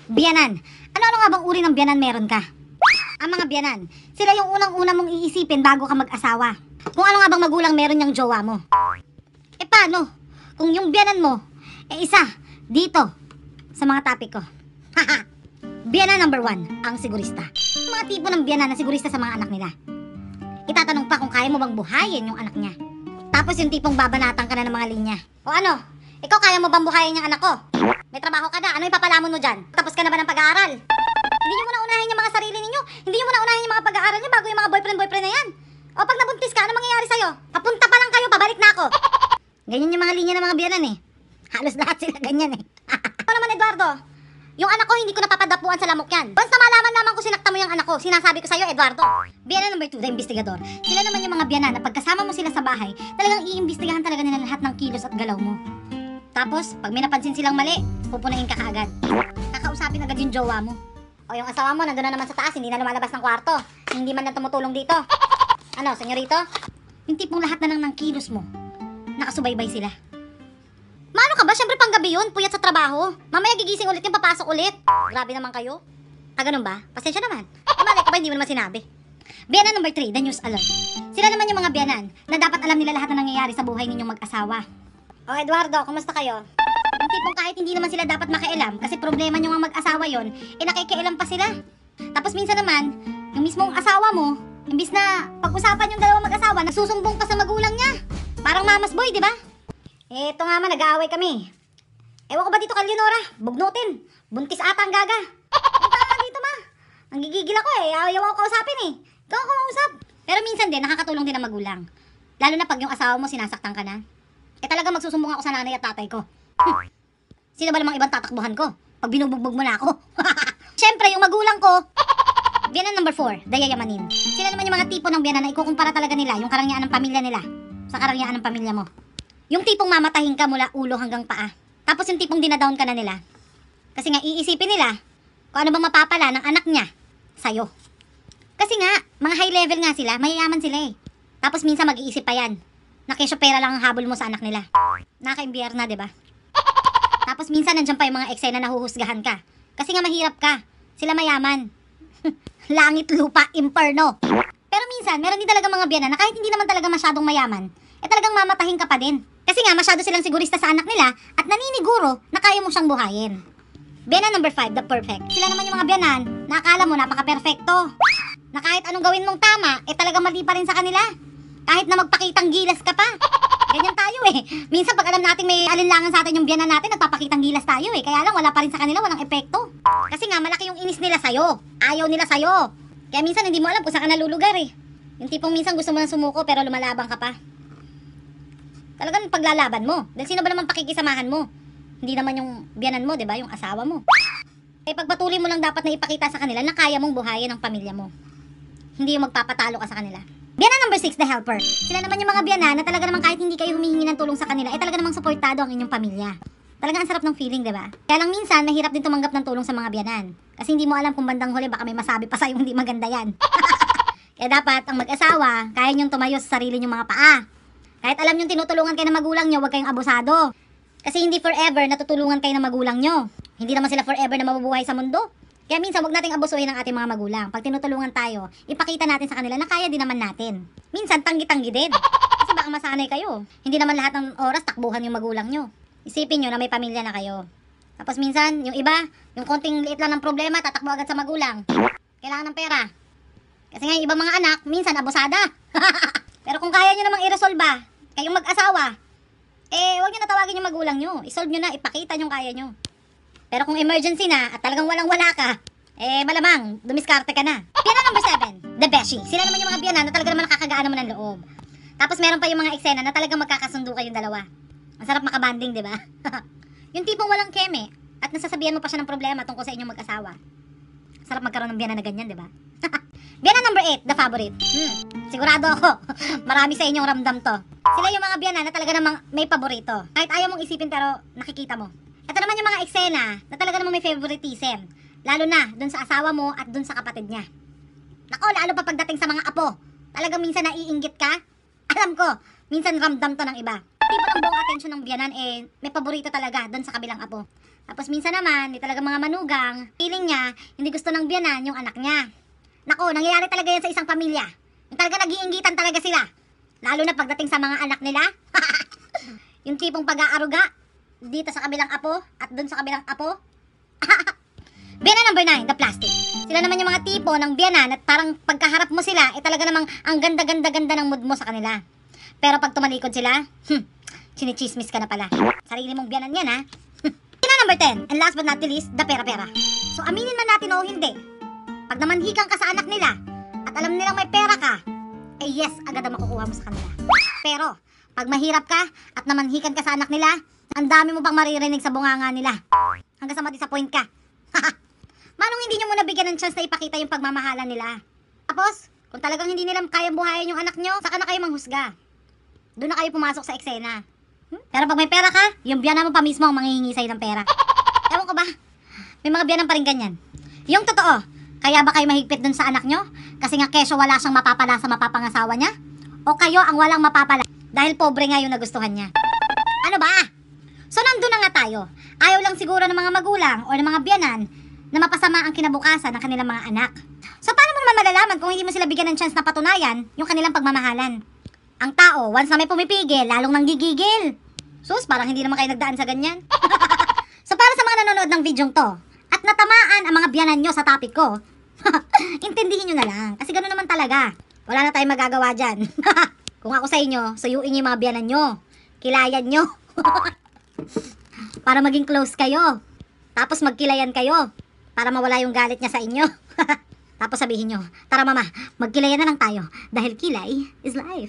Biyanan. Ano nga bang uri ng biyanan meron ka? Ang mga biyanan, sila yung unang-una mong iisipin bago ka mag-asawa. Kung ano nga bang magulang meron yung jowa mo. E paano? Kung yung biyanan mo, isa, dito, sa mga topic ko. Biyanan number 1, ang sigurista. Mga tipo ng biyanan na sigurista sa mga anak nila. Itatanong pa kung kaya mo bang buhayin yung anak niya. Tapos yung tipong babanatan ka na ng mga linya. O ano? Ikaw kaya mo bang buhayin yung anak ko? May trabaho ka na, ano yung papalamon mo dyan? Tapos ka na ba ng pag-aaral? Hindi nyo muna unahin yung mga sarili ninyo. Hindi nyo muna unahin yung mga pag-aaral nyo bago yung mga boyfriend na yan. O pag nabuntis ka, ano mangyayari sa'yo? Papunta pa lang kayo, pabalik na ako. Ganyan yung mga linya ng mga biyanan eh. Halos lahat sila ganyan eh. Ano naman Eduardo? Yung anak ko hindi ko napapadapuan sa lamok yan. Once na malaman naman ko sinakta mo yung anak ko, sinasabi ko sa'yo Eduardo. Biyanan number 2, the investigador. Sila naman yung mga biyanan na pagkasama mo sila sa bahay, talagang iimbestigahan talaga nila lahat ng kilos at galaw mo. Tapos, pag may napansin silang mali, pupunahin ka kaagad. Kakausapin agad yung jowa mo. O yung asawa mo, nandun na naman sa taas, hindi na lumalabas ng kwarto. Hindi man lang tumutulong dito. Ano, senyorito? Yung tipong lahat na lang ng kilos mo, nakasubaybay sila. Maano ka ba? Siyempre panggabi yun, puyat sa trabaho. Mamaya gigising ulit yung papasok ulit. Grabe naman kayo. Ganun ba? Pasensya naman. Malay ka ba, hindi mo naman sinabi. Biyanan number 3, the news alert. Sila naman yung mga biyanan na dapat alam nila lahat na nangyayari sa buhay ninyong mag-asawa. O Eduardo, kumusta kayo? Yung tipong kahit hindi naman sila dapat makialam kasi problema nyo nga mag-asawa yon, nakikialam pa sila. Tapos minsan naman, yung mismong asawa mo, imbis na pag-usapan yung dalawang mag-asawa, nagsusumbong pa sa magulang niya. Parang mamas boy, di ba? Eto nga man, nag-aaway kami. Ewan ko ba dito kay Leonora? Bugnutin. Buntis ata ang gaga. Punta ka dito ma. Nanggigigil ako eh. Ayaw ako kausapin eh. Ikaw ako kausap. Pero minsan din, nakakatulong din ang magulang. Lalo na pag yung asawa mo sinasaktan ka na. Talaga magsusumbong ako sa nanay at tatay ko. Sino ba namang ibang tatakbuhan ko? Pag binubugbog mo na ako. Siyempre, yung magulang ko. Biyanan number 4, dayayamanin. Sila naman yung mga tipo ng biyanan na ikukumpara talaga nila yung karangyaan ng pamilya nila sa karangyaan ng pamilya mo. Yung tipong mamatahin ka mula ulo hanggang paa. Tapos yung tipong dinadown ka na nila. Kasi nga iisipin nila kung ano bang mapapala ng anak niya sa'yo. Kasi nga, mga high level nga sila, mayayaman sila eh. Tapos minsan mag-iisip pa yan na kesyo pera lang ang habol mo sa anak nila. Nakaka-imbiyer na, diba? Tapos minsan nandiyan pa yung mga eksena na nahuhusgahan ka. Kasi nga mahirap ka. Sila mayaman. Langit, lupa, imperno. Pero minsan, meron din talaga mga biyanan na kahit hindi naman talaga masyadong mayaman, talagang mamatahin ka pa din. Kasi nga, masyado silang sigurista sa anak nila at naniniguro na kaya mo siyang buhayin. Biyanan number 5, the perfect. Sila naman yung mga biyanan na akala mo napaka-perfecto. Na kahit anong gawin mong tama, talagang mali pa rin sa kanila. Kahit na magpakitang gilas ka pa. Ganyan tayo eh. Minsan pag alam natin may alinlangan sa atin yung biyanan natin, nagpapakitang gilas tayo eh. Kaya lang wala pa rin sa kanila, walang epekto. Kasi nga malaki yung inis nila sa'yo. Ayaw nila sa'yo. Kaya minsan hindi mo alam kung saan ka nalulugar eh. Yung tipong minsan gusto mo nang sumuko pero lumalabang ka pa. Talagang paglalaban mo. Dahil sino ba naman pakikisamahan mo? Hindi naman yung biyanan mo, 'di ba? Yung asawa mo. Pagpatuloy mo lang dapat na ipakita sa kanila na kaya mong buhayin ang pamilya mo. Hindi yung magpapatalo ka sa kanila. Biyanan number 6, the helper. Sila naman yung mga biyanan na talaga naman kahit hindi kayo humihingi ng tulong sa kanila, talaga namang suportado ang inyong pamilya. Talaga ang sarap ng feeling, 'di ba? Kaya lang minsan nahirap din tumanggap ng tulong sa mga biyanan. Kasi hindi mo alam kung bandang huli baka may masabi pa sa'yo hindi maganda 'yan. Kaya dapat ang mag-asawa, kaya niyong tumayo sa sarili niyong mga paa. Kahit alam niyong tinutulungan kayo ng magulang niyo, huwag kayong abusado. Kasi hindi forever natutulungan kayo ng magulang niyo. Hindi naman sila forever na mabubuhay sa mundo. Kaya minsan huwag nating abusuhin ang ating mga magulang. Pag tinutulungan tayo, ipakita natin sa kanila na kaya din naman natin. Minsan tanggi-tanggi din. Kasi baka masanay kayo. Hindi naman lahat ng oras takbuhan yung magulang niyo. Isipin niyo na may pamilya na kayo. Tapos minsan, yung iba, yung konting liit lang ng problema, tatakbo agad sa magulang. Kailangan ng pera. Kasi nga yung ibang mga anak, minsan abusada. Pero kung kaya nyo namang i-resolve kayong mag-asawa, huwag nyo natawagin yung magulang nyo. I-solve nyo na, ipakita nyo kaya nyo. Pero kung emergency na at talagang walang-wala ka, malamang, dumiskarte ka na. Biyanan number 7, the beshi. Sila naman yung mga biyanan na talaga naman nakakagaan mo ng loob. Tapos meron pa yung mga eksena na talagang magkakasundo kayong dalawa. Ang sarap makabanding, di ba? Yung tipong walang keme at nasasabihan mo pa siya ng problema tungkol sa inyong mag-asawa. Sarap magkaroon ng biyanan na ganyan, di ba? Biyanan number 8, the favorite. Sigurado ako, marami sa inyong ramdam to. Sila yung mga biyanan na talaga namang may paborito. Kahit ayaw mong isipin pero nakikita mo. Ito naman yung mga eksena na talaga namang may favoritism. Lalo na dun sa asawa mo at dun sa kapatid niya. Nako, lalo pa pagdating sa mga apo. Talagang minsan naiinggit ka. Alam ko, minsan ramdam to ng iba. Tipo ng buong atensyon ng biyanan may paborito talaga dun sa kabilang apo. Tapos minsan naman, may talaga mga manugang, feeling niya, hindi gusto ng biyanan yung anak niya. Nako, nangyayari talaga yan sa isang pamilya. Yung talaga nag-iinggitan talaga sila. Lalo na pagdating sa mga anak nila. Yung tipong pag-aaruga, dito sa kabilang apo, at dun sa kabilang apo. Biyanan number 9, the plastic. Sila naman yung mga tipo ng biyanan at parang pagkaharap mo sila, talaga namang ang ganda-ganda-ganda ng mood mo sa kanila. Pero pag tumalikod sila, chinichismis ka na pala. Sarili mong biyanan yan, ha? Biyanan number 10, and last but not the least, the pera-pera. So aminin man natin o hindi, pag namanhikan ka sa anak nila, at alam nilang may pera ka, yes, agad ang makukuha mo sa kanila. Pero, pag mahirap ka, at namanhikan ka sa anak nila, ang dami mo pang maririnig sa bunganga nila. Hanggang sa ma-disappoint ka. Manong hindi nyo muna bigyan ng chance na ipakita yung pagmamahalan nila. Tapos, kung talagang hindi nila kayang buhayin yung anak nyo, saka na kayo manghusga. Doon na kayo pumasok sa eksena. Pero pag may pera ka, yung biyanan mo pa mismo ang manghihingi sa'yo ng pera. Ewan ko ba? May mga biyanan pa rin ganyan. Yung totoo, kaya ba kayo mahigpit dun sa anak nyo? Kasi nga kesyo wala siyang mapapala sa mapapangasawa niya? O kayo ang walang mapapala dahil pobre nga yung nagustuhan niya? Ano ba? So nandun na nga tayo. Ayaw lang siguro ng mga magulang o ng mga biyanan na mapasama ang kinabukasan ng kanilang mga anak. So paano mo naman malalaman kung hindi mo sila bigyan ng chance na patunayan yung kanilang pagmamahalan? Ang tao, once na may pumipigil, lalong nanggigigil. Sus, parang hindi naman kayo nagdaan sa ganyan. So para sa mga nanonood ng videong to, at natamaan ang mga biyanan nyo sa topic ko, intindihin nyo na lang. Kasi gano'n naman talaga. Wala na tayong magagawa dyan. Kung ako sa inyo, suyuin nyo yung mga biyanan nyo. Kilayan nyo. Para maging close kayo. Tapos magkilayan kayo. Para mawala yung galit niya sa inyo. Tapos sabihin nyo, tara mama, magkilayan na lang tayo. Dahil kilay is life.